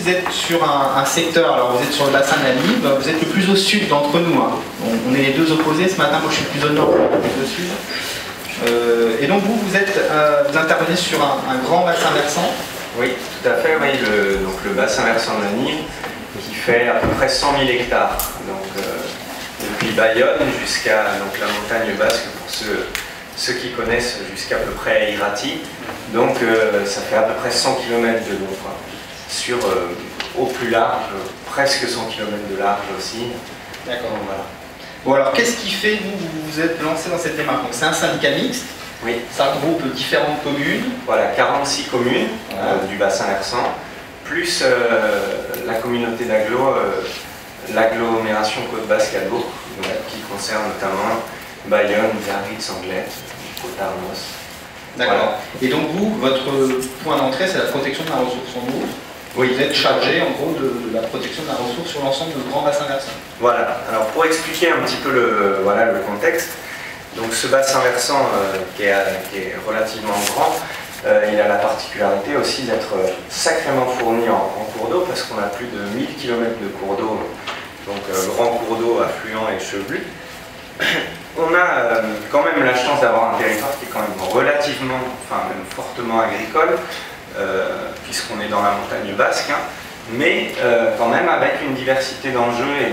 vous êtes sur un secteur, alors vous êtes sur le bassin de la Nive, vous êtes le plus au sud d'entre nous. Hein. On est les deux opposés ce matin, moi je suis plus au nord, plus au sud. Et donc vous intervenez sur un grand bassin versant. Oui, tout à fait. Oui, donc le bassin versant de la Nive qui fait à peu près 100 000 hectares. Donc, depuis Bayonne jusqu'à la montagne basque, pour ceux qui connaissent, jusqu'à peu près Irati. Donc ça fait à peu près 100 km de long, quoi. Sur au plus large, presque 100 km de large aussi. D'accord. Voilà. Bon, alors qu'est-ce qui fait que vous vous êtes lancé dans cette démarche? Donc c'est un syndicat mixte. Oui. Ça regroupe différentes communes. Voilà, 46 communes du bassin versant, plus la communauté l'agglomération Côte Basque à Bourg, qui concerne notamment Bayonne, Biarritz, Anglet, Côte-d'Armos. D'accord. Voilà. Et donc vous, votre point d'entrée, c'est la protection de la ressource en eau. Oui. Vous êtes chargé en gros de la protection de la ressource sur l'ensemble du grand bassin versant. Voilà. Alors pour expliquer un petit peu le contexte, donc ce bassin versant qui est relativement grand, il a la particularité aussi d'être sacrément fourni en cours d'eau, parce qu'on a plus de 1000 km de cours d'eau, donc grands cours d'eau affluents et chevelus. On a quand même la chance d'avoir un territoire qui est quand même relativement, enfin même fortement agricole, puisqu'on est dans la montagne basque, hein, mais quand même avec une diversité d'enjeux et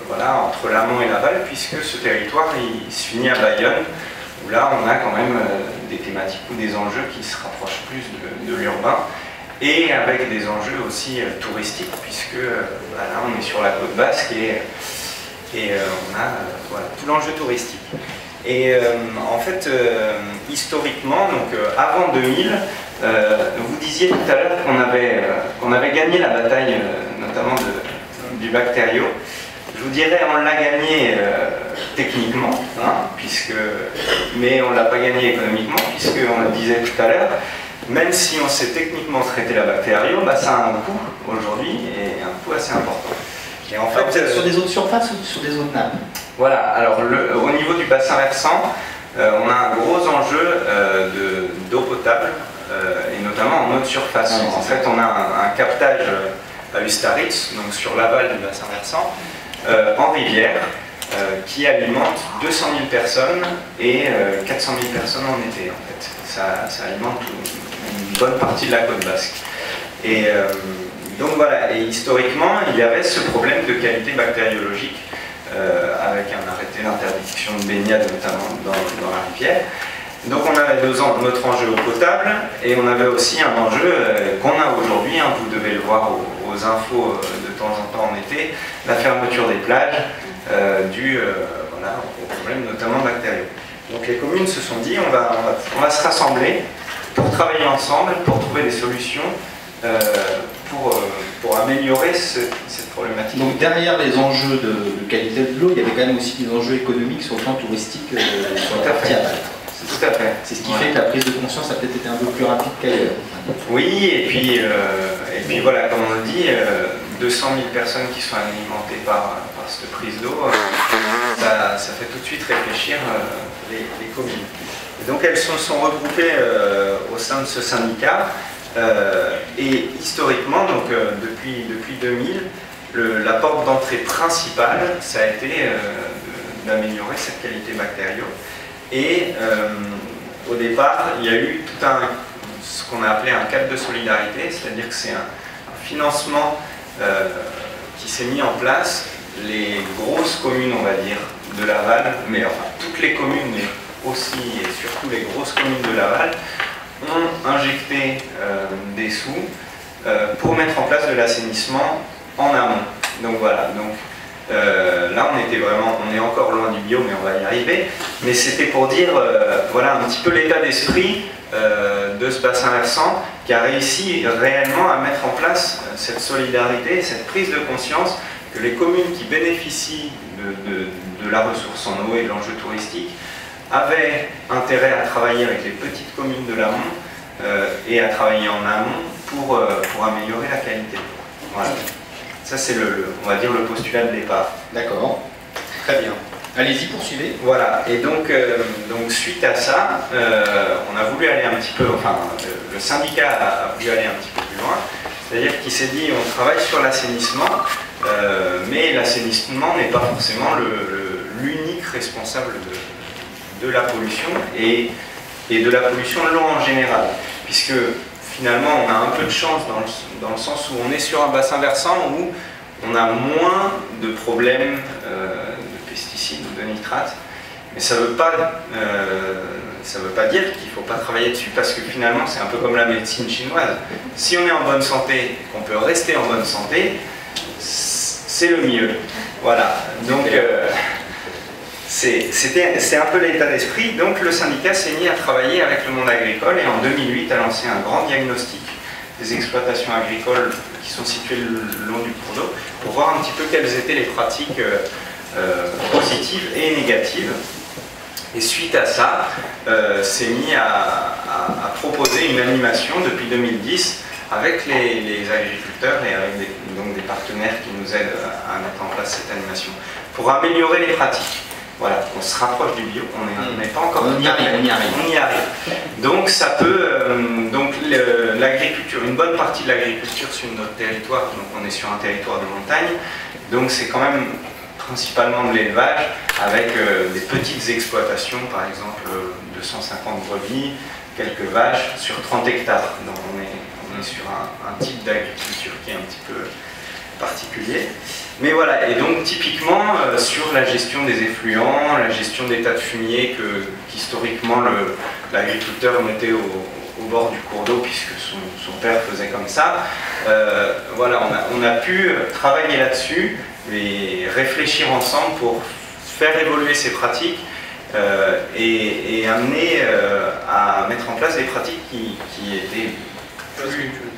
voilà, entre l'amont et l'aval, puisque ce territoire il se finit à Bayonne, où là on a quand même des thématiques ou des enjeux qui se rapprochent plus de l'urbain, et avec des enjeux aussi touristiques, puisque là on est sur la côte basque et on a voilà, tout l'enjeu touristique. Et en fait, historiquement, donc avant 2000, vous disiez tout à l'heure qu'on avait gagné la bataille, notamment du bactério. Je vous dirais, on l'a gagné techniquement, hein, mais on ne l'a pas gagné économiquement, puisqu'on le disait tout à l'heure, même si on sait techniquement traiter la bactério, bah, ça a un coût aujourd'hui, et un coût assez important. Et en fait, vous êtes sur des eaux de surface ou sur des eaux de nappe? Voilà, alors au niveau du bassin versant, on a un gros enjeu d'eau potable, et notamment en eau de surface. En fait, on a un captage à Ustaritz, donc sur l'aval du bassin versant, en rivière, qui alimente 200 000 personnes et 400 000 personnes en été, en fait. Ça alimente une bonne partie de la côte basque. Et donc voilà, et historiquement, il y avait ce problème de qualité bactériologique, avec un arrêté d'interdiction de baignade, notamment dans la rivière. Donc on avait notre enjeu eau potable, et on avait aussi un enjeu qu'on a aujourd'hui, hein, vous devez le voir aux infos de temps en temps en été, la fermeture des plages, due voilà, au problème notamment bactérieux. Donc les communes se sont dit, on va se rassembler pour travailler ensemble, pour trouver des solutions, pour améliorer cette problématique. Donc derrière les enjeux de qualité de l'eau, il y avait quand même aussi des enjeux économiques sur le plan touristique sur la partie aval. Tout à fait. C'est ce qui fait que la prise de conscience a peut-être été un peu plus rapide qu'ailleurs. Oui, et puis voilà, comme on le dit, 200 000 personnes qui sont alimentées par cette prise d'eau, ça fait tout de suite réfléchir les communes. Et donc elles se sont regroupées au sein de ce syndicat, et historiquement, donc depuis 2000, la porte d'entrée principale, ça a été d'améliorer cette qualité bactério. Et au départ, il y a eu tout ce qu'on a appelé un cadre de solidarité, c'est-à-dire que c'est un financement qui s'est mis en place. Les grosses communes, on va dire, de l'aval, mais enfin toutes les communes, mais aussi et surtout les grosses communes de l'aval, ont injecté des sous pour mettre en place de l'assainissement en amont. Donc voilà. Donc, là on est encore loin du bio, mais on va y arriver, mais c'était pour dire voilà un petit peu l'état d'esprit de ce bassin versant qui a réussi réellement à mettre en place cette solidarité, cette prise de conscience que les communes qui bénéficient de la ressource en eau et de l'enjeu touristique avaient intérêt à travailler avec les petites communes de l'amont et à travailler en amont pour améliorer la qualité. Voilà. Ça, c'est on va dire le postulat de départ. D'accord. Très bien. Allez-y, poursuivez. Voilà. Et donc suite à ça, on a voulu aller un petit peu, enfin, le syndicat a voulu aller un petit peu plus loin, C'est-à-dire qu'il s'est dit on travaille sur l'assainissement, mais l'assainissement n'est pas forcément l'unique responsable de la pollution et de la pollution de l'eau en général. Puisque finalement on a un peu de chance dans le sens où on est sur un bassin versant où on a moins de problèmes de pesticides ou de nitrates. Mais ça ne veut pas dire qu'il ne faut pas travailler dessus, parce que finalement c'est un peu comme la médecine chinoise. Si on est en bonne santé et qu'on peut rester en bonne santé, c'est le mieux. Voilà, donc c'est un peu l'état d'esprit. Donc le syndicat s'est mis à travailler avec le monde agricole et en 2008 a lancé un grand diagnostic des exploitations agricoles qui sont situées le long du cours d'eau pour voir un petit peu quelles étaient les pratiques positives et négatives. Et suite à ça, s'est mis à proposer une animation depuis 2010 avec les agriculteurs et avec des partenaires qui nous aident à mettre en place cette animation pour améliorer les pratiques. Voilà, on se rapproche du bio, on n'est pas encore... On y arrive. Donc ça peut... donc l'agriculture, une bonne partie de l'agriculture sur notre territoire, donc on est sur un territoire de montagne, donc c'est quand même principalement de l'élevage avec des petites exploitations, par exemple 250 brebis, quelques vaches sur 30 hectares. Donc on est sur un type d'agriculture qui est un petit peu particulier. Mais voilà, et donc typiquement sur la gestion des effluents, la gestion des tas de fumier qu'historiquement l'agriculteur mettait au bord du cours d'eau puisque son père faisait comme ça, voilà, on a pu travailler là-dessus et réfléchir ensemble pour faire évoluer ces pratiques et amener à mettre en place des pratiques qui étaient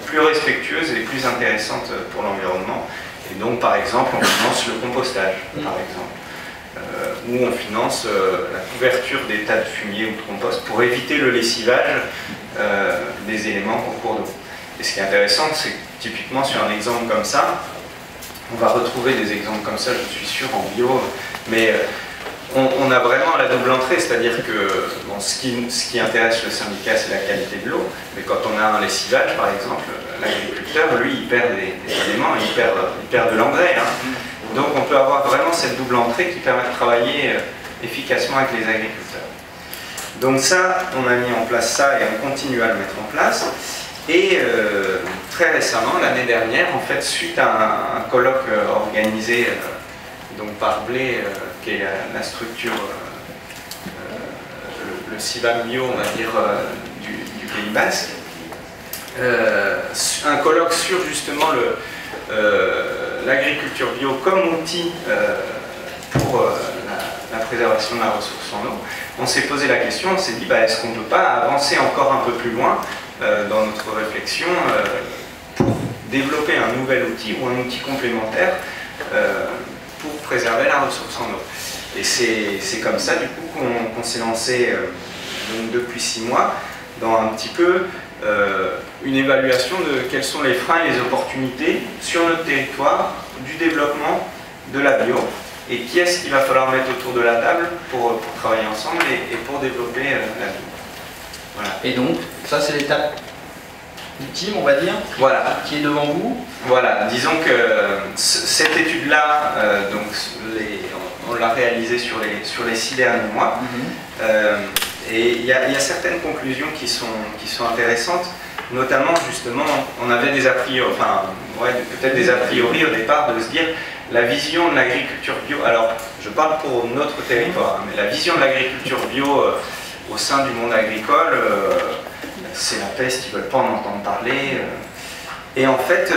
plus respectueuses et plus intéressantes pour l'environnement. Et donc, par exemple, on finance le compostage, par exemple, ou on finance la couverture des tas de fumier ou de compost pour éviter le lessivage des éléments au cours d'eau. Et ce qui est intéressant, c'est que typiquement sur un exemple comme ça, on va retrouver des exemples comme ça, je suis sûr, en bio, mais on a vraiment la double entrée, c'est-à-dire que bon, ce qui intéresse le syndicat, c'est la qualité de l'eau, mais quand on a un lessivage, par exemple, l'agriculteur, lui, il perd des éléments, il perd de l'engrais. Hein. Donc on peut avoir vraiment cette double entrée qui permet de travailler efficacement avec les agriculteurs. Donc ça, on a mis en place ça et on continue à le mettre en place. Et très récemment, l'année dernière, en fait, suite à un colloque organisé donc par Blé, qui est la structure, le CIBAM Bio, on va dire, du Pays Basque, un colloque sur justement l'agriculture bio comme outil pour la préservation de la ressource en eau. On s'est posé la question, on s'est dit, est-ce qu'on ne peut pas avancer encore un peu plus loin dans notre réflexion pour développer un nouvel outil ou un outil complémentaire pour préserver la ressource en eau. Et c'est comme ça du coup qu'on s'est lancé donc depuis 6 mois dans un petit peu une évaluation de quels sont les freins et les opportunités sur notre territoire du développement de la bio et qui est-ce qu'il va falloir mettre autour de la table pour travailler ensemble et pour développer la bio. Voilà. Et donc, ça c'est l'étape ultime, on va dire, voilà, qui est devant vous. Voilà, disons que cette étude-là, donc on l'a réalisée sur les 6 derniers mois, et il y a certaines conclusions qui sont intéressantes, notamment justement, on avait des a priori, enfin, ouais, peut-être des a priori au départ de se dire la vision de l'agriculture bio, alors je parle pour notre territoire, mais la vision de l'agriculture bio au sein du monde agricole, c'est la peste, ils ne veulent pas en entendre parler. Et en fait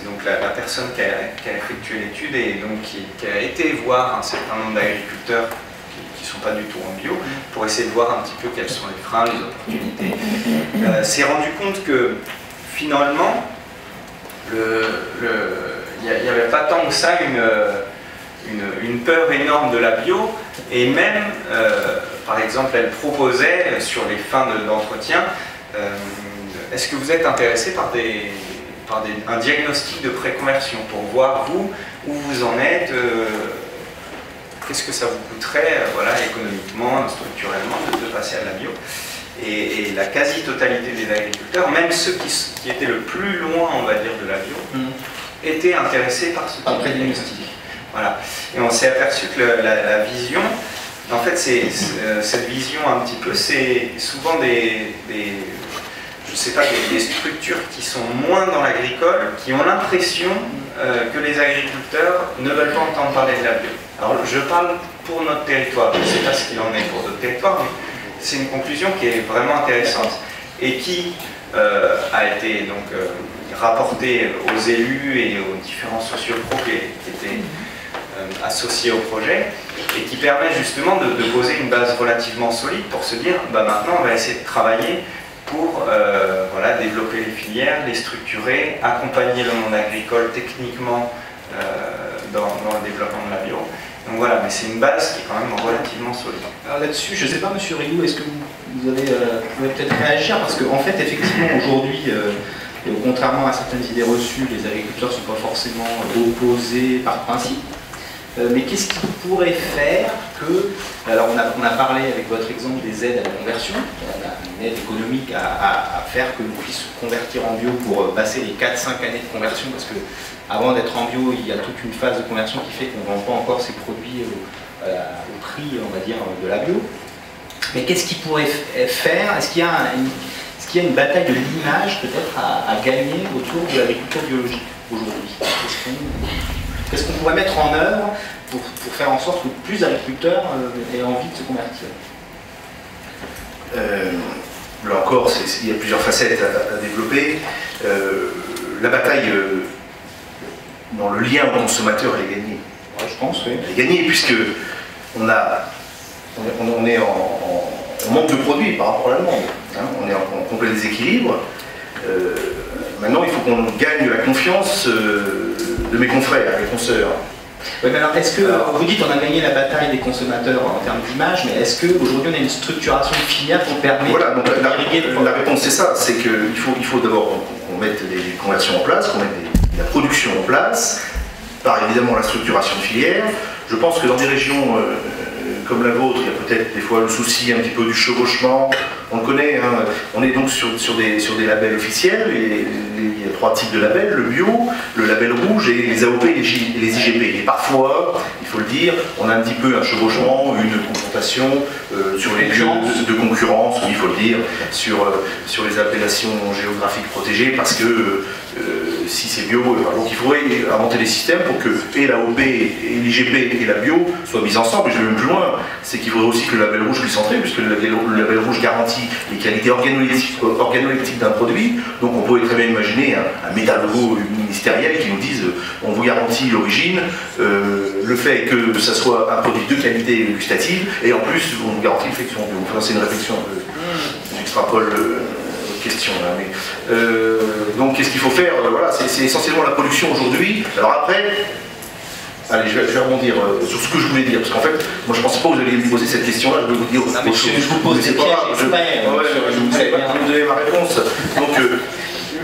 donc la personne qui a effectué l'étude et donc qui a été voir un certain nombre d'agriculteurs qui ne sont pas du tout en bio, pour essayer de voir un petit peu quels sont les freins, les opportunités, s'est rendu compte que finalement, il n'y avait pas tant que ça une peur énorme de la bio, et même, par exemple, elle proposait sur les fins d'entretien, est-ce que vous êtes intéressé par un diagnostic de préconversion pour voir vous où vous en êtes, qu'est-ce que ça vous coûterait voilà, économiquement, structurellement de passer à la bio. Et la quasi-totalité des agriculteurs, même ceux qui étaient le plus loin, on va dire, de la bio, étaient intéressés par ce type de diagnostic. Voilà. Et on s'est aperçu que la vision, en fait, cette vision un petit peu, c'est souvent je sais pas, des structures qui sont moins dans l'agricole, qui ont l'impression que les agriculteurs ne veulent pas entendre parler de la bio. Alors je parle pour notre territoire, je ne sais pas ce qu'il en est pour d'autres territoires, mais c'est une conclusion qui est vraiment intéressante et qui a été donc rapportée aux élus et aux différents sociopros qui étaient associés au projet et qui permet justement de poser une base relativement solide pour se dire bah, maintenant on va essayer de travailler pour voilà, développer les filières, les structurer, accompagner le monde agricole techniquement dans le développement de la bio. Donc voilà, mais c'est une base qui est quand même relativement solide. Alors là-dessus, je ne sais pas, Monsieur Rigaud, est-ce que vous pouvez peut-être réagir? Parce qu'en fait, effectivement, aujourd'hui, contrairement à certaines idées reçues, les agriculteurs ne sont pas forcément opposés par principe. Mais qu'est-ce qui pourrait faire que... Alors on a parlé avec votre exemple des aides à la conversion, une aide économique à faire que l'on puisse se convertir en bio pour passer les 4-5 années de conversion, parce que avant d'être en bio, il y a toute une phase de conversion qui fait qu'on ne vend pas encore ces produits au prix, on va dire, de la bio. Mais qu'est-ce qui pourrait faire? Est-ce qu'il y a une bataille de l'image peut-être à gagner autour de l'agriculture biologique aujourd'hui? Qu'est-ce qu'on pourrait mettre en œuvre pour faire en sorte que plus d'agriculteurs aient envie de se convertir? Là encore, il y a plusieurs facettes à développer. La bataille dans le lien au consommateur, elle est gagnée. Ouais, je pense, oui. Elle est gagnée puisque on est en manque de produits par rapport à la demande. Hein, on est en complet déséquilibre. Maintenant, il faut qu'on gagne la confiance de mes confrères, mes consoeurs. Oui, mais alors, est-ce que, vous dites qu'on a gagné la bataille des consommateurs en termes d'image, mais est-ce qu'aujourd'hui on a une structuration de filière qui permet voilà, donc de la réponse c'est ça, c'est qu'il faut d'abord qu'on mette des conversions en place, qu'on mette la production en place, par évidemment la structuration de filière. Je pense que dans des régions comme la vôtre, il y a peut-être des fois le souci un petit peu du chevauchement, on le connaît, hein. On est donc sur des labels officiels, il y a 3 types de labels, le bio, le label rouge et les AOP et les IGP. Et parfois, il faut le dire, on a un petit peu un chevauchement, une confrontation sur les lieux de concurrence, il faut le dire, sur les appellations géographiques protégées, parce que si c'est bio, donc il faudrait inventer des systèmes pour que et l'AOP et l'IGP et la bio soient mis ensemble. Et je vais même plus loin, c'est qu'il faudrait aussi que le label rouge puisse entrer, puisque le label rouge garantit les qualités organoleptiques d'un produit. Donc on pourrait très bien imaginer un métallogo ministériel qui nous dise on vous garantit l'origine, le fait que ça soit un produit de qualité gustative, et en plus on vous garantit l'effection bio. Enfin, c'est une réflexion un peu, j'extrapole question là, mais donc qu'est-ce qu'il faut faire? Voilà, c'est essentiellement la production aujourd'hui. Alors après, allez, je vais rebondir sur ce que je voulais dire, parce qu'en fait, moi je ne pensais pas que vous alliez me poser cette question-là, je vais vous dire autre chose. Je vous pose des pièges, je vous donner ma réponse. Donc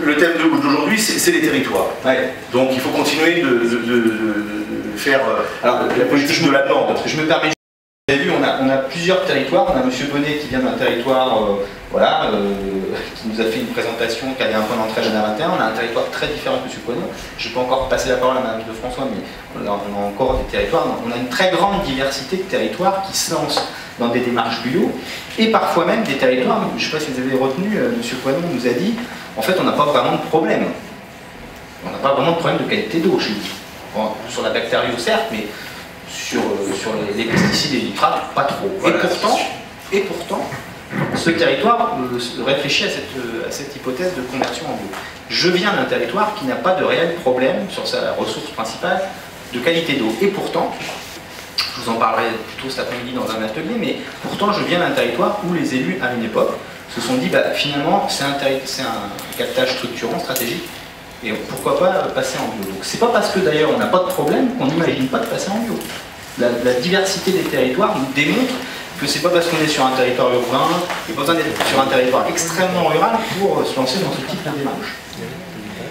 le thème d'aujourd'hui, c'est les territoires. Ouais. Donc il faut continuer de faire la politique de la demande. Je me permets. Vous avez vu, on a plusieurs territoires. On a M. Bonnet qui vient d'un territoire voilà, qui nous a fait une présentation qui allait un peu en entrée générale. On a un territoire très différent de M. Bonnet. Je peux encore passer la parole à Mme de François, mais on a encore des territoires. On a une très grande diversité de territoires qui se lancent dans des démarches bio, et parfois même des territoires, je ne sais pas si vous avez retenu, M. Poinon nous a dit, en fait on n'a pas vraiment de problème. On n'a pas vraiment de problème de qualité d'eau chez nous. Bon, sur la bactério certes, mais sur les pesticides et les nitrates, pas trop. Voilà, et pourtant, ce territoire réfléchit à cette hypothèse de conversion en bio. Je viens d'un territoire qui n'a pas de réel problème sur sa ressource principale de qualité d'eau. Et pourtant, je vous en parlerai plutôt cet après-midi dans un atelier, mais pourtant je viens d'un territoire où les élus, à une époque, se sont dit, bah, finalement, c'est un captage structurant, stratégique, et pourquoi pas passer en bio. Donc c'est pas parce que d'ailleurs on n'a pas de problème qu'on n'imagine pas de passer en bio. La diversité des territoires nous démontre que c'est pas parce qu'on est sur un territoire urbain, il n'y a pas besoin d'être sur un territoire extrêmement rural pour se lancer dans ce type de démarche.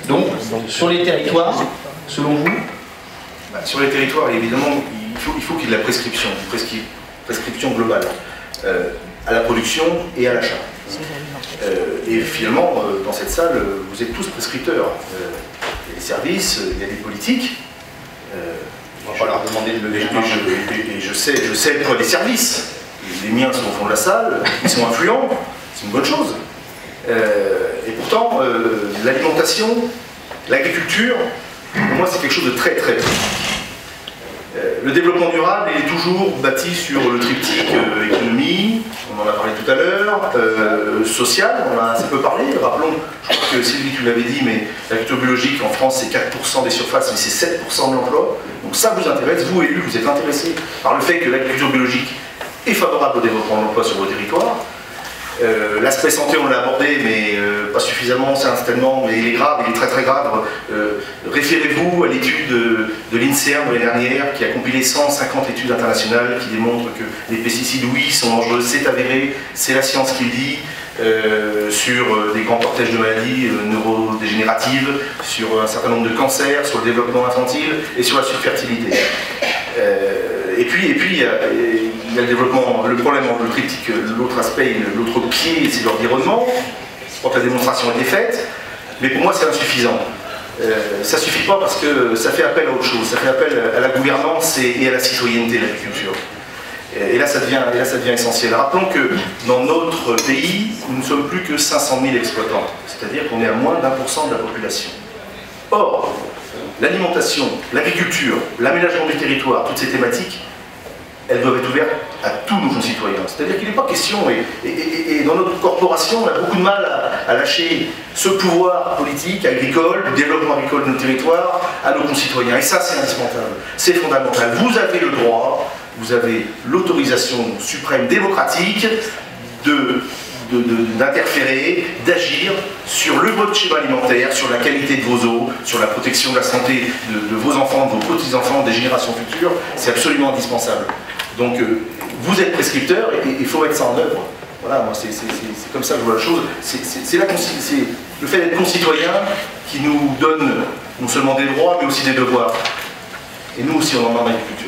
Donc, sur les territoires, selon vous? Sur les territoires, évidemment, il faut qu'il y ait de la prescription, une prescription globale, à la production et à l'achat. Et finalement, dans cette salle, vous êtes tous prescripteurs. Il y a des services, il y a des politiques. On va pas leur demander de lever la main. Et je sais quoi des services. Les miens sont au fond de la salle, ils sont influents, c'est une bonne chose. Et pourtant, l'alimentation, l'agriculture, pour moi c'est quelque chose de très très politique. Le développement durable il est toujours bâti sur le triptyque économie, on en a parlé tout à l'heure, social, on en a assez peu parlé. Rappelons, je crois que Sylvie tu l'avais dit, mais l'agriculture biologique en France c'est 4% des surfaces, mais c'est 7% de l'emploi. Donc ça vous intéresse, vous élus, vous êtes intéressés par le fait que l'agriculture biologique est favorable au développement de l'emploi sur vos territoires. L'aspect santé, on l'a abordé, mais pas suffisamment, c'est un tellement, mais il est grave, il est très très grave. Référez-vous à l'étude de l'INSERM de l'année dernière, qui a compilé 150 études internationales qui démontrent que les pesticides, oui, sont dangereux, c'est avéré, c'est la science qui le dit, sur des grands cortèges de maladies neurodégénératives, sur un certain nombre de cancers, sur le développement infantile et sur la subfertilité. Et puis il y a le développement, le problème, le triptyque, l'autre aspect, l'autre pied, c'est l'environnement. Je crois que la démonstration a été faite, mais pour moi c'est insuffisant. Ça ne suffit pas parce que ça fait appel à autre chose, ça fait appel à la gouvernance et à la citoyenneté de l'agriculture. Et là ça devient essentiel. Rappelons que dans notre pays, nous ne sommes plus que 500 000 exploitants, c'est-à-dire qu'on est à moins d'1% de la population. Or, l'alimentation, l'agriculture, l'aménagement du territoire, toutes ces thématiques, elles doivent être ouvertes à tous nos concitoyens. C'est-à-dire qu'il n'est pas question, et dans notre corporation, on a beaucoup de mal à lâcher ce pouvoir politique, agricole, du développement agricole de nos territoires à nos concitoyens. Et ça, c'est indispensable, c'est fondamental. Vous avez le droit, vous avez l'autorisation suprême démocratique d'interférer, d'agir sur votre schéma alimentaire, sur la qualité de vos eaux, sur la protection de la santé de vos enfants, de vos petits-enfants, des générations futures. C'est absolument indispensable. Donc vous êtes prescripteur et il faut mettre ça en œuvre. Voilà, moi c'est comme ça que je vois la chose. C'est le fait d'être concitoyen qui nous donne non seulement des droits mais aussi des devoirs. Et nous aussi on en a en agriculture.